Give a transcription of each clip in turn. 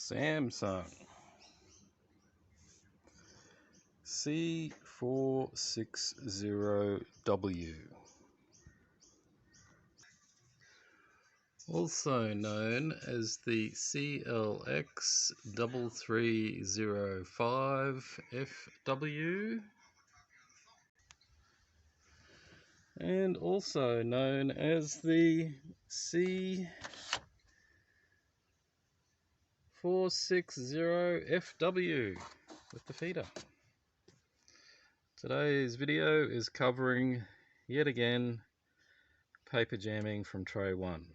Samsung C460W, also known as the CLX3305FW, and also known as the C460FW with the feeder. Today's video is covering, yet again, paper jamming from tray 1.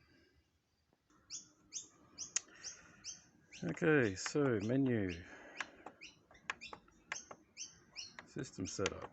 Okay, so menu, system setup.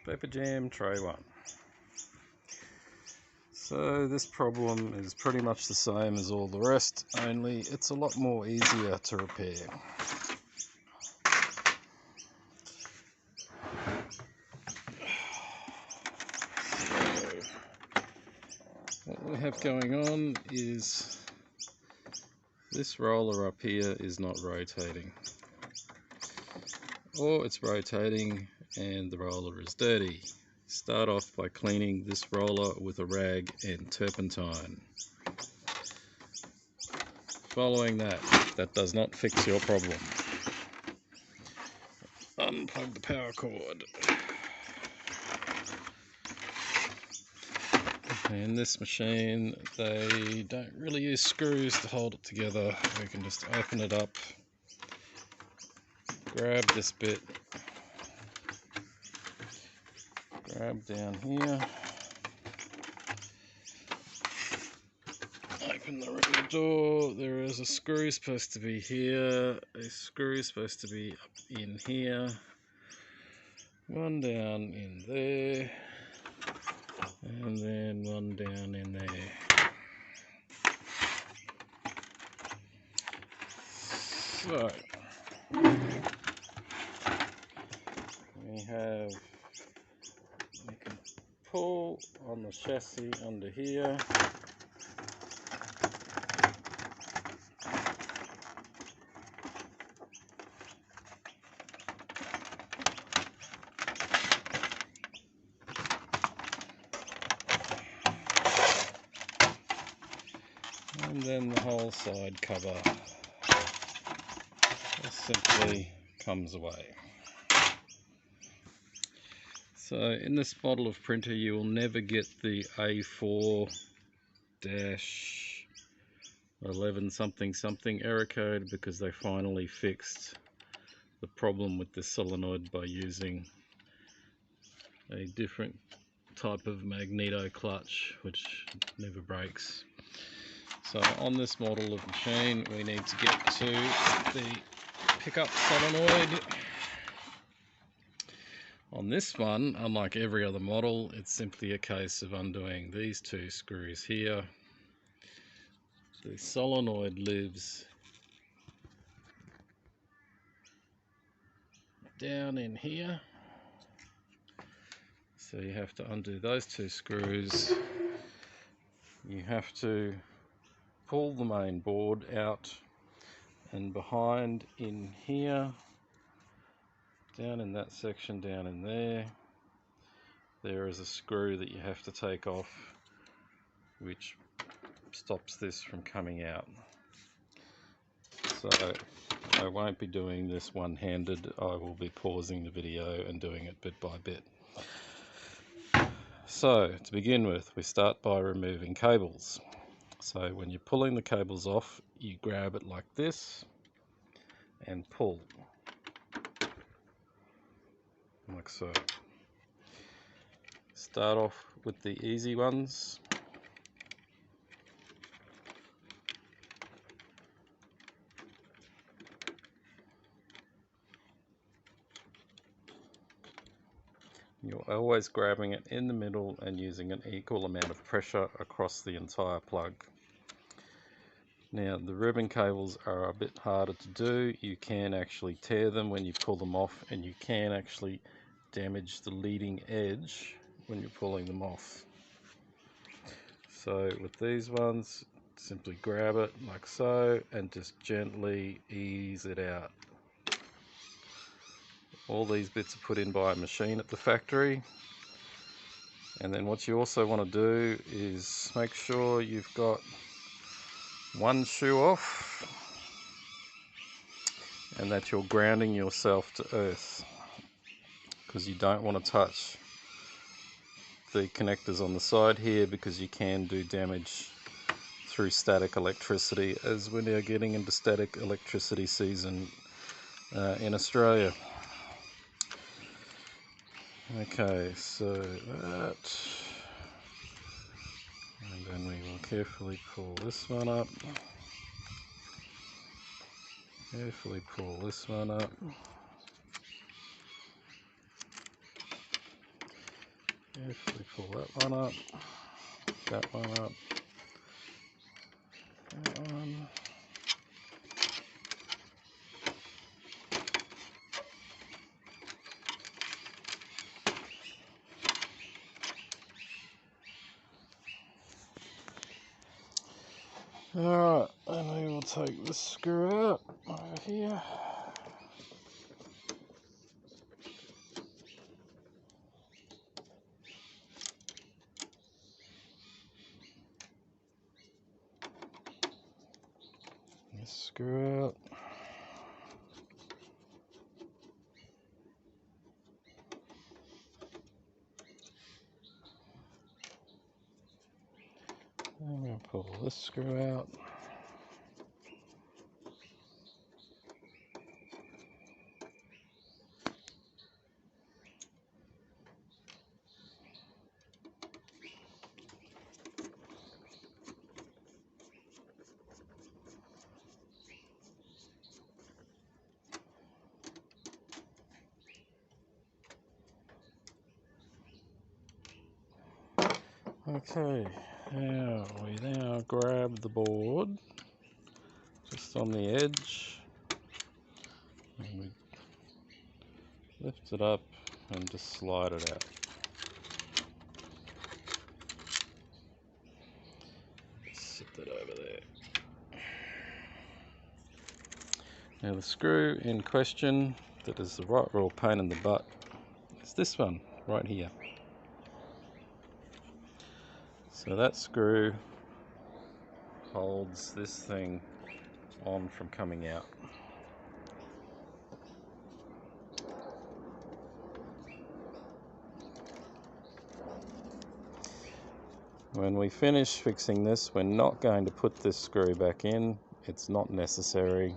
Paper jam tray 1. So this problem is pretty much the same as all the rest, only it's a lot more easier to repair. So what we have going on is this roller up here is not rotating, or it's rotating and the roller is dirty. Start off by cleaning this roller with a rag and turpentine. Following that does not fix your problem. Unplug the power cord. In this machine, they don't really use screws to hold it together. We can just open it up, grab this bit, grab down here, open the rear door. There is a screw supposed to be here, a screw supposed to be up in here, one down in there, and then one down in there. So we can pull on the chassis under here, and then the whole side cover simply comes away. So in this model of printer you will never get the A4-11 something something error code, because they finally fixed the problem with this solenoid by using a different type of magneto clutch which never breaks. So on this model of machine we need to get to the pickup solenoid. On this one, unlike every other model, it's simply a case of undoing these two screws here. The solenoid lives down in here, so you have to undo those two screws. You have to pull the main board out, and behind in here, down in that section down in there is a screw that you have to take off, which stops this from coming out. So I won't be doing this one-handed. I will be pausing the video and doing it bit by bit. So to begin with, we start by removing cables. So when you're pulling the cables off, you grab it like this and pull, like so. Start off with the easy ones. You're always grabbing it in the middle and using an equal amount of pressure across the entire plug. Now the ribbon cables are a bit harder to do. You can actually tear them when you pull them off, and you can actually damage the leading edge when you're pulling them off. So with these ones, simply grab it like so and just gently ease it out. All these bits are put in by a machine at the factory. And then what you also want to do is make sure you've got one shoe off and that you're grounding yourself to earth, because you don't want to touch the connectors on the side here, because you can do damage through static electricity, as we're now getting into static electricity season in Australia. Okay, so that, and then we will carefully pull this one up. Carefully pull this one up. Carefully pull that one up. That one up. That one. Alright, and we will take this screw out over here. This screw out. And we'll pull this screw out. Okay, we now grab the board just on the edge, and we lift it up and just slide it out. Sit that over there. Now the screw in question that is the right royal pain in the butt is this one right here. So that screw holds this thing on from coming out. When we finish fixing this, we're not going to put this screw back in. It's not necessary,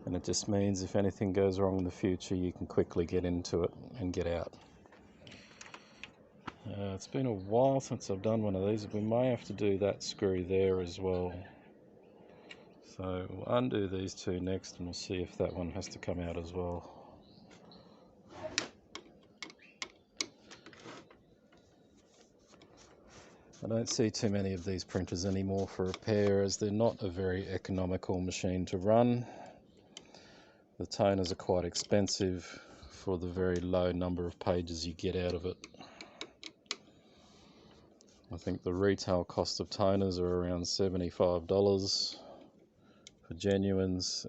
and it just means if anything goes wrong in the future, you can quickly get into it and get out. It's been a while since I've done one of these. We may have to do that screw there as well. So we'll undo these two next, and we'll see if that one has to come out as well. I don't see too many of these printers anymore for repair, as they're not a very economical machine to run. The toners are quite expensive for the very low number of pages you get out of it. I think the retail cost of toners are around $75 for genuines.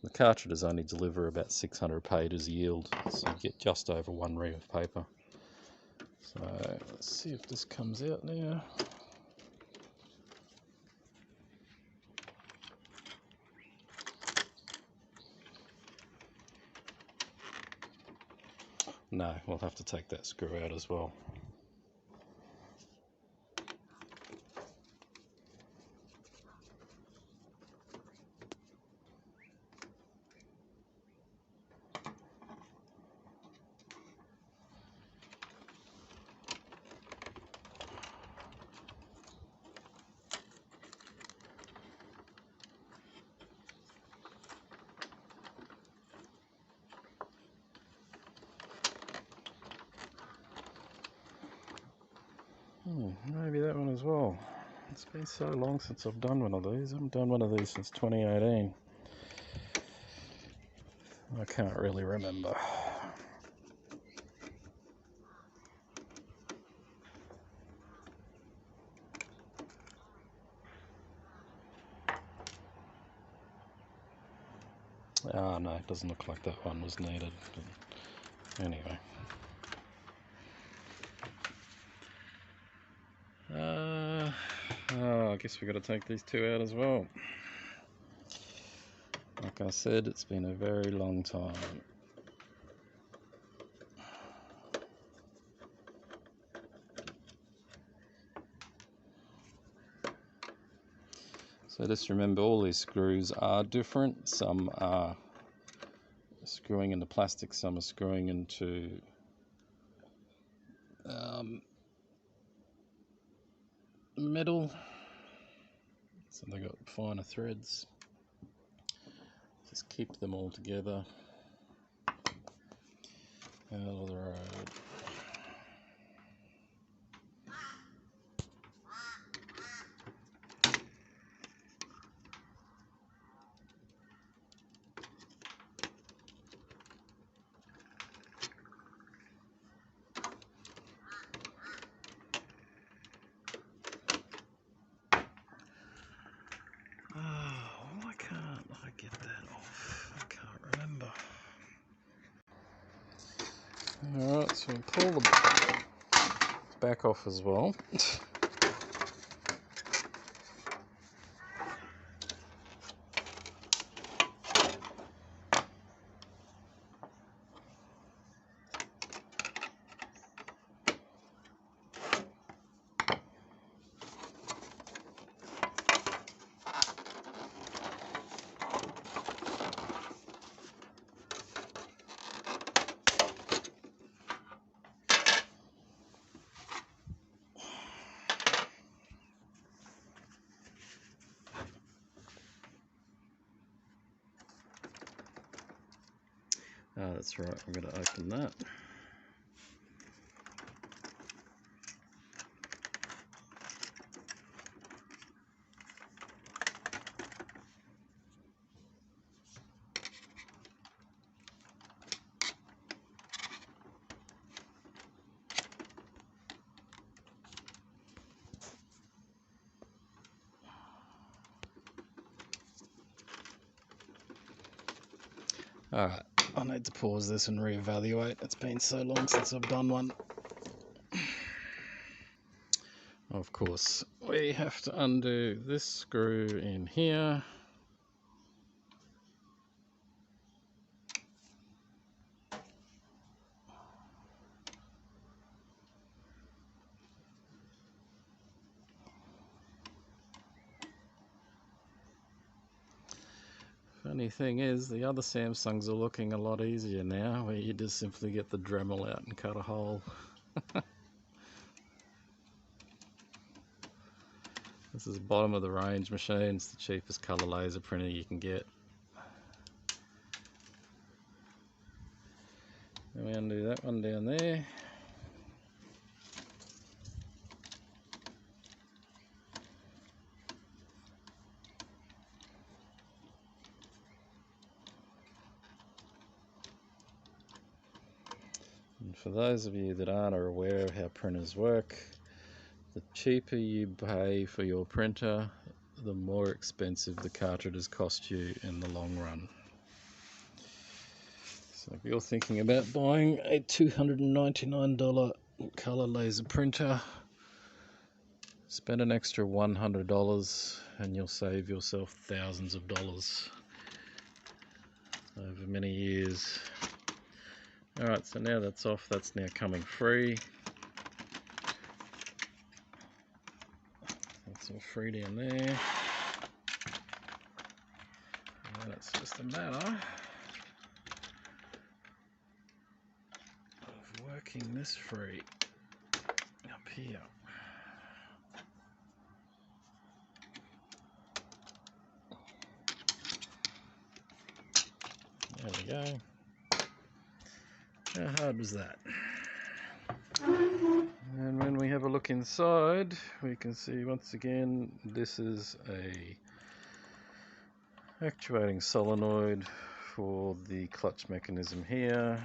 The cartridges only deliver about 600 pages yield, so you get just over one ream of paper. So let's see if this comes out now. No, we'll have to take that screw out as well. Maybe that one as well. It's been so long since I've done one of these. I haven't done one of these since 2018. I can't really remember. Ah, no, it doesn't look like that one was needed. But anyway. I guess we've got to take these two out as well. Like I said, it's been a very long time. So just remember, all these screws are different. Some are screwing into plastic, some are screwing into metal. So they've got finer threads. Just keep them all together. Out of the road. Why can't I get that off? I can't remember. Alright, so we'll pull the back off as well. That's right, I'm going to open that. Alright, I need to pause this and reevaluate. It's been so long since I've done one. Of course, we have to undo this screw in here. Funny thing is, the other Samsungs are looking a lot easier now, where you just simply get the Dremel out and cut a hole. This is bottom of the range machine. It's the cheapest color laser printer you can get. And we undo that one down there. And for those of you that aren't aware of how printers work, the cheaper you pay for your printer, the more expensive the cartridges cost you in the long run. So if you're thinking about buying a $299 color laser printer, spend an extra $100 and you'll save yourself thousands of dollars over many years. Alright, so now that's off, that's now coming free. That's all free down there. And then it's just a matter of working this free up here. There we go. How hard was that? And when we have a look inside, we can see once again this is a actuating solenoid for the clutch mechanism here.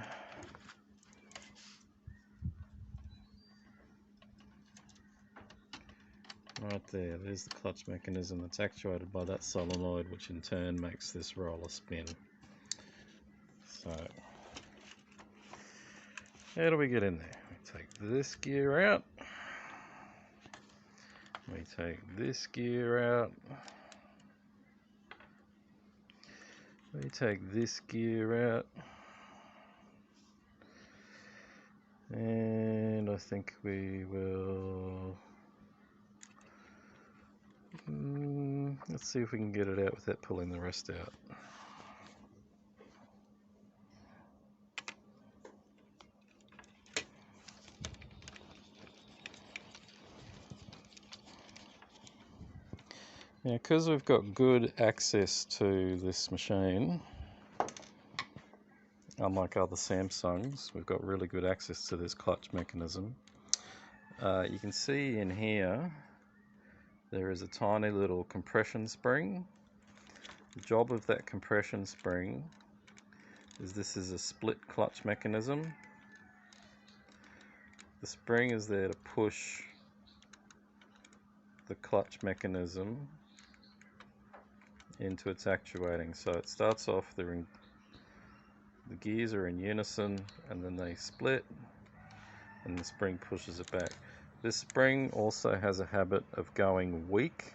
Right there, there's the clutch mechanism that's actuated by that solenoid, which in turn makes this roller spin. So, how do we get in there? We take this gear out, we take this gear out, we take this gear out, and I think we will... let's see if we can get it out without pulling the rest out. Now, because we've got good access to this machine, unlike other Samsungs, we've got really good access to this clutch mechanism. You can see in here there is a tiny little compression spring. The job of that compression spring is this is a split clutch mechanism. The spring is there to push the clutch mechanism into its actuating. So it starts off, the gears are in unison and then they split and the spring pushes it back. This spring also has a habit of going weak,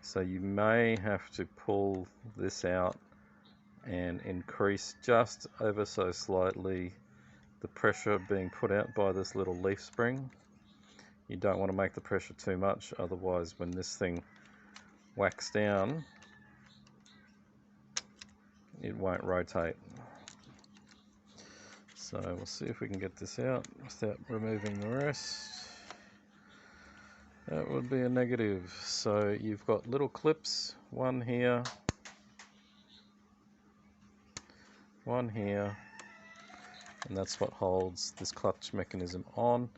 so you may have to pull this out and increase just ever so slightly the pressure being put out by this little leaf spring. You don't want to make the pressure too much, otherwise when this thing whacks down it won't rotate. So we'll see if we can get this out without removing the rest. That would be a negative. So you've got little clips, one here, one here, and that's what holds this clutch mechanism on.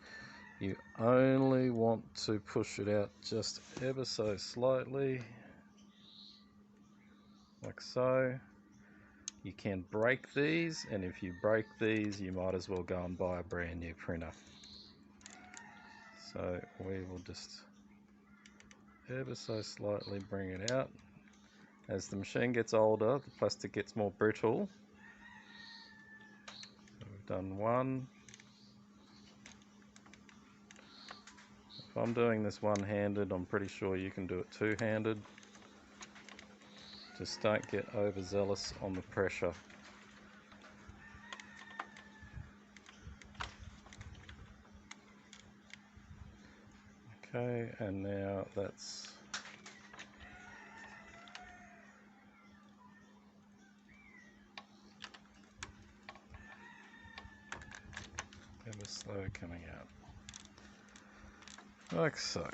You only want to push it out just ever so slightly, like so. You can break these, and if you break these you might as well go and buy a brand new printer. So we will just ever so slightly bring it out. As the machine gets older, the plastic gets more brittle. So we've done one. If I'm doing this one-handed, I'm pretty sure you can do it two-handed. Just don't get overzealous on the pressure. Okay, and now that's ever slow coming out. Like so.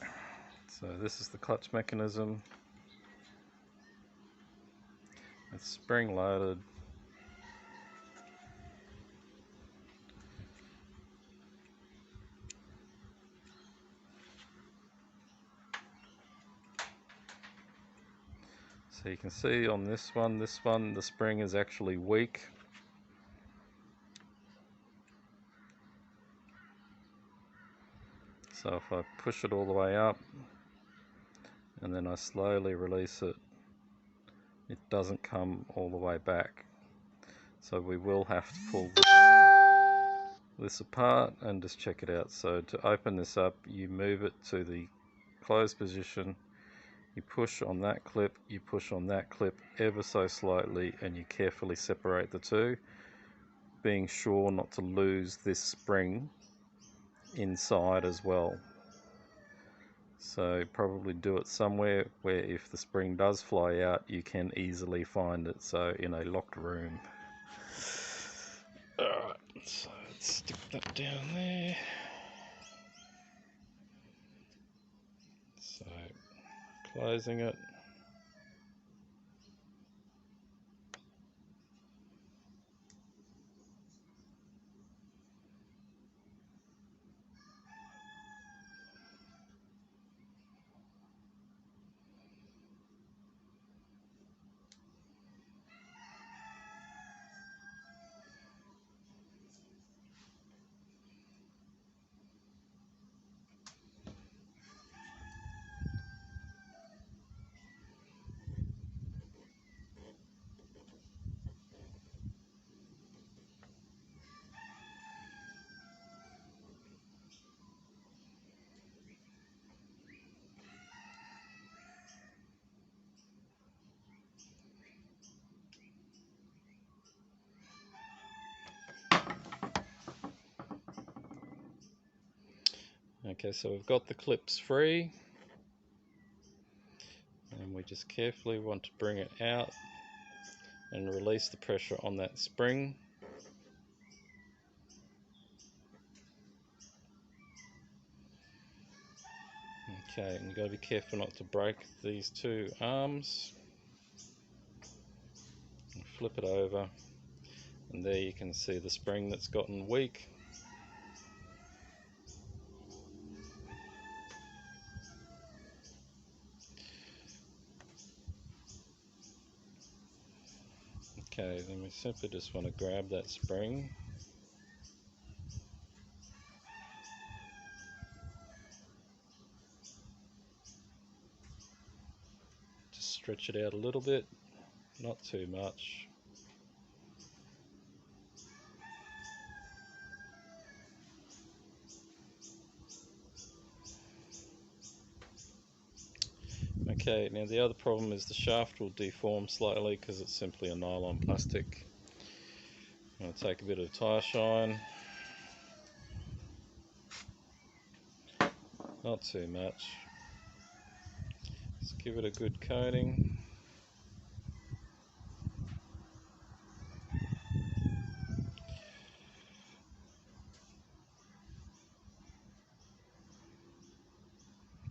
So this is the clutch mechanism. It's spring loaded. So you can see on this one, the spring is actually weak. So if I push it all the way up and then I slowly release it, it doesn't come all the way back. So we will have to pull this apart and just check it out. So to open this up, you move it to the closed position, you push on that clip, you push on that clip ever so slightly, and you carefully separate the two, being sure not to lose this spring inside as well. So probably do it somewhere where if the spring does fly out you can easily find it, so in a locked room. Alright, so let's stick that down there. So closing it. Okay, so we've got the clips free, and we just carefully want to bring it out and release the pressure on that spring. Okay, and you've got to be careful not to break these two arms. And flip it over, and there you can see the spring that's gotten weak. Okay, then we simply just want to grab that spring. Just stretch it out a little bit, not too much. Okay, now the other problem is the shaft will deform slightly because it's simply a nylon plastic. I'm going to take a bit of tire shine, not too much. Just give it a good coating.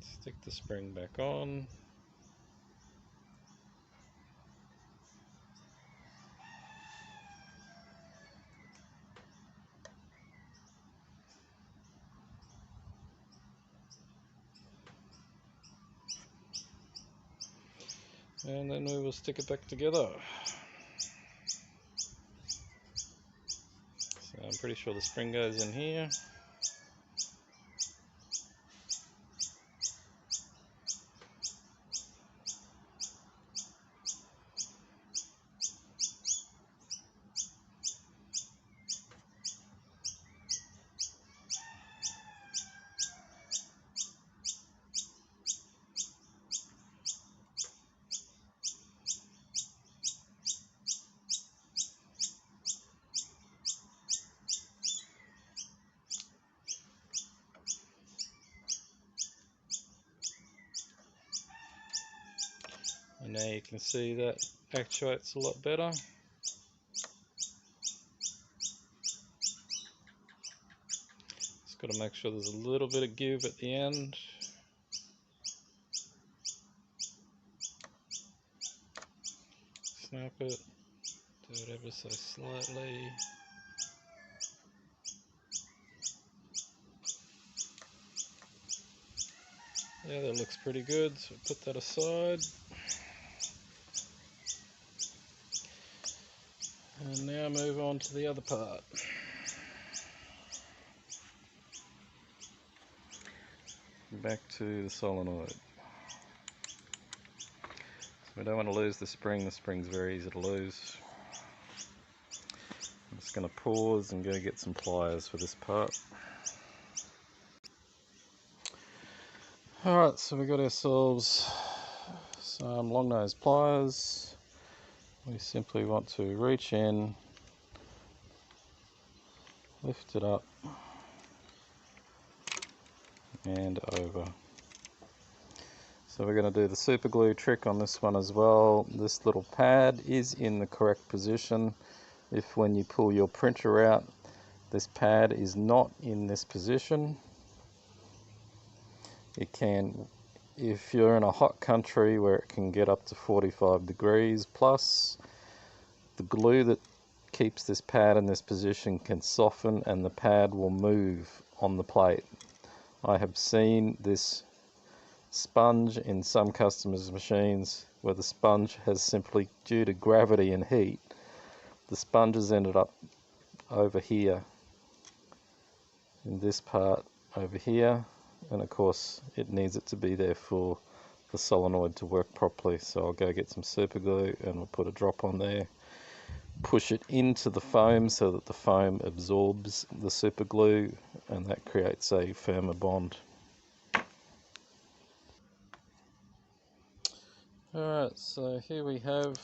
Stick the spring back on. And then we will stick it back together. So I'm pretty sure the spring goes in here. And now you can see that actuates a lot better. Just got to make sure there's a little bit of give at the end. Snap it, do it ever so slightly. Yeah, that looks pretty good, so put that aside. And now move on to the other part. Back to the solenoid. So we don't want to lose the spring's very easy to lose. I'm just going to pause and go get some pliers for this part. Alright, so we got ourselves some long nose pliers. We simply want to reach in, lift it up and over. So we're going to do the super glue trick on this one as well. This little pad is in the correct position. If when you pull your printer out, this pad is not in this position, it can, if you're in a hot country where it can get up to 45 degrees plus, the glue that keeps this pad in this position can soften and the pad will move on the plate. I have seen this sponge in some customers' machines where the sponge has simply, due to gravity and heat, the sponge has ended up over here in this part over here, and of course it needs it to be there for the solenoid to work properly. So I'll go get some super glue and we'll put a drop on there, push it into the foam so that the foam absorbs the super glue, and that creates a firmer bond. Alright, so here we have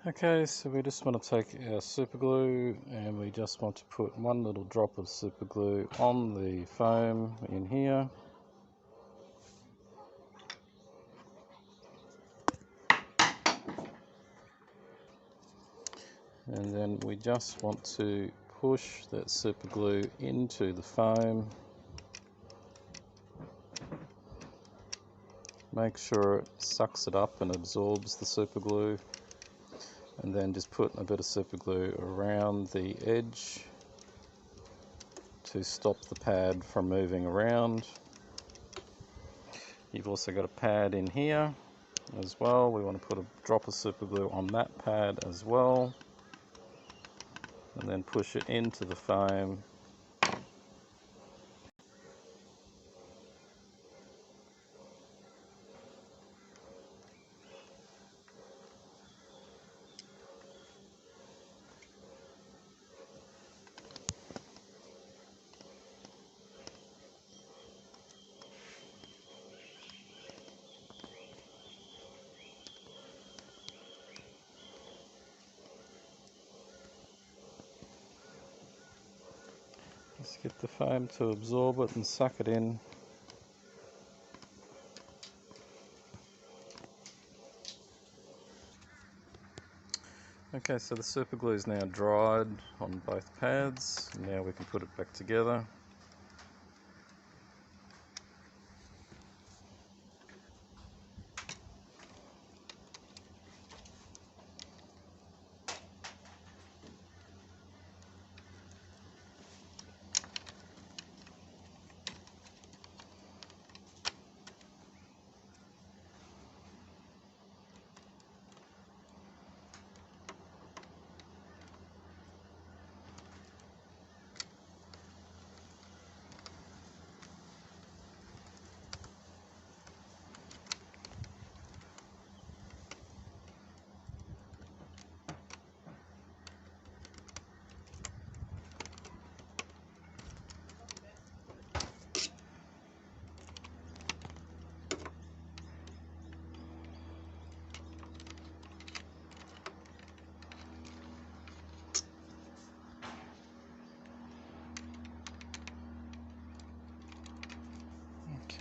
Okay, so we just want to take our super glue and we just want to put one little drop of super glue on the foam in here. And then we just want to push that super glue into the foam. Make sure it sucks it up and absorbs the super glue. And then just put a bit of super glue around the edge to stop the pad from moving around. You've also got a pad in here as well. We want to put a drop of super glue on that pad as well. And then push it into the foam. Just get the foam to absorb it and suck it in. Okay, so the super glue is now dried on both pads. Now we can put it back together.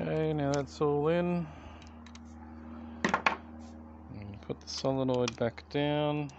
Okay, now that's all in. And put the solenoid back down.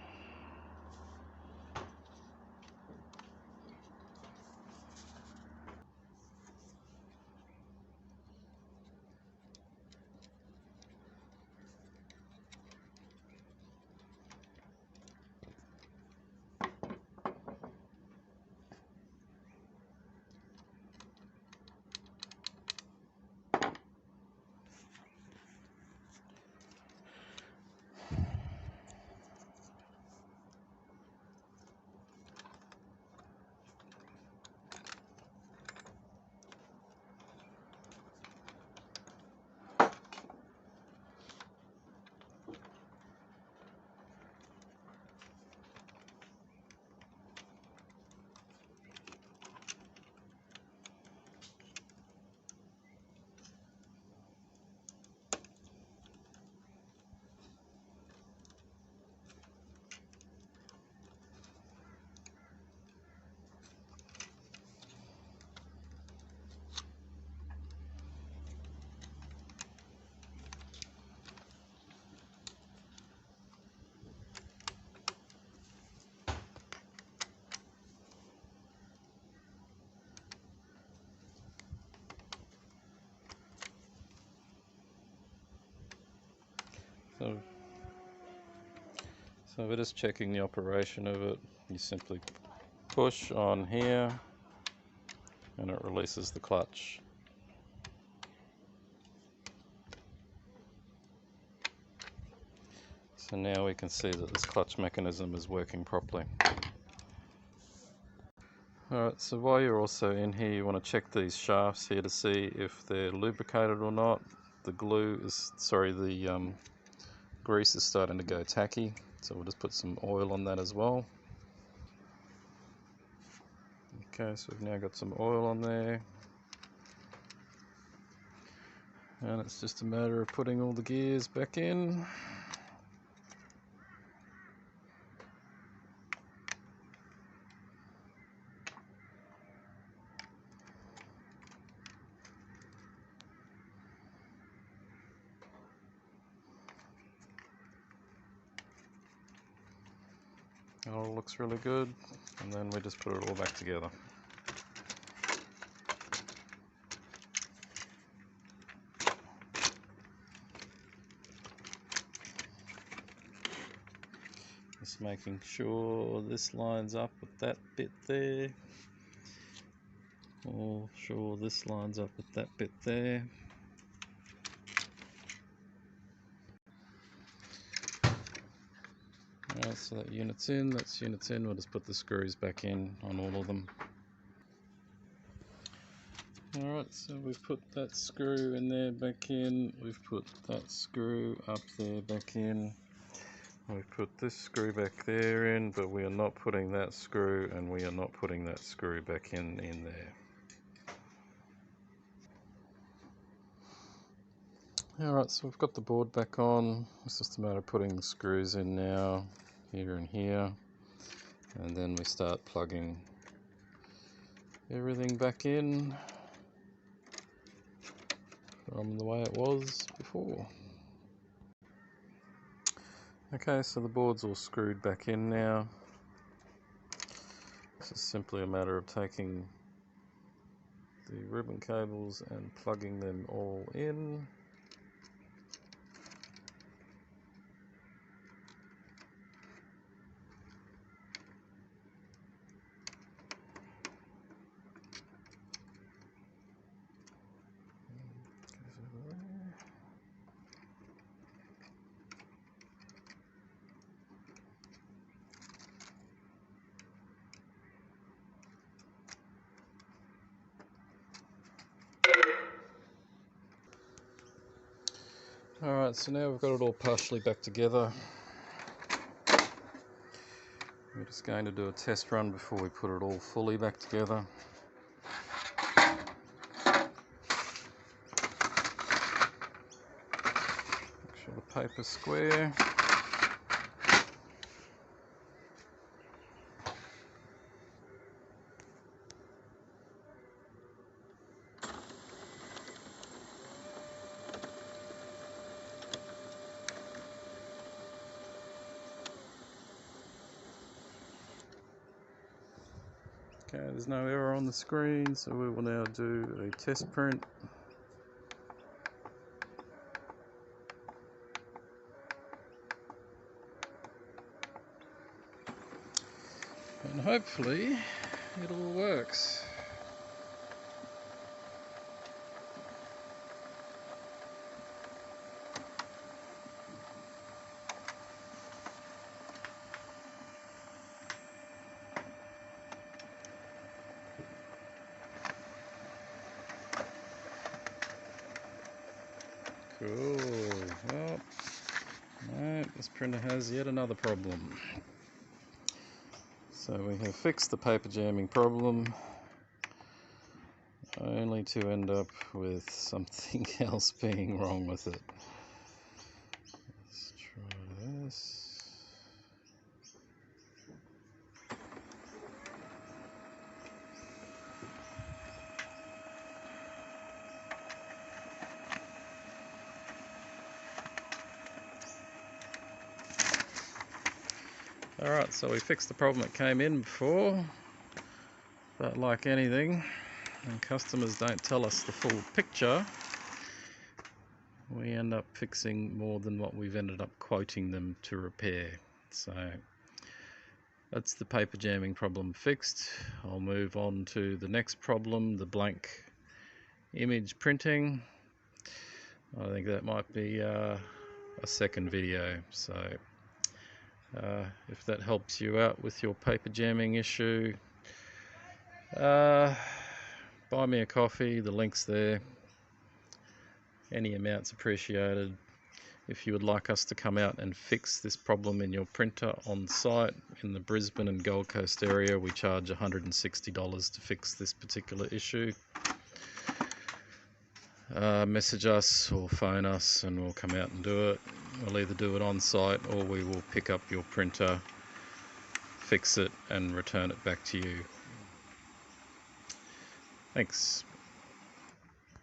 So we're just checking the operation of it. You simply push on here and it releases the clutch. So now we can see that this clutch mechanism is working properly. Alright, so while you're also in here, you want to check these shafts here to see if they're lubricated or not. The grease is starting to go tacky, so we'll just put some oil on that as well. Okay, so we've now got some oil on there. And it's just a matter of putting all the gears back in. It all looks really good, and then we just put it all back together. Just making sure this lines up with that bit there. Or sure this lines up with that bit there. Alright, so that unit's in, that's unit's in. We'll just put the screws back in on all of them. Alright, so we've put that screw in there back in. We've put that screw up there back in. We've put this screw back there in, but we are not putting that screw, and we are not putting that screw back in there. Alright, so we've got the board back on. It's just a matter of putting the screws in now, here and here, and then we start plugging everything back in from the way it was before. Okay, so the board's all screwed back in now. It's just simply a matter of taking the ribbon cables and plugging them all in. Alright, so now we've got it all partially back together. We're just going to do a test run before we put it all fully back together. Make sure the paper's square. Okay, there's no error on the screen, so we will now do a test print. And hopefully it all works. Cool. Well, no, this printer has yet another problem. So we have fixed the paper jamming problem, only to end up with something else being wrong with it. Let's try this. Alright, so we fixed the problem that came in before, but like anything, when customers don't tell us the full picture, we end up fixing more than what we've ended up quoting them to repair. So that's the paper jamming problem fixed. I'll move on to the next problem, the blank image printing. I think that might be a second video. So if that helps you out with your paper jamming issue, buy me a coffee, the link's there. Any amount's appreciated. If you would like us to come out and fix this problem in your printer on site in the Brisbane and Gold Coast area, we charge $160 to fix this particular issue. Message us or phone us and we'll come out and do it. We'll either do it on site or we will pick up your printer, fix it and return it back to you. Thanks.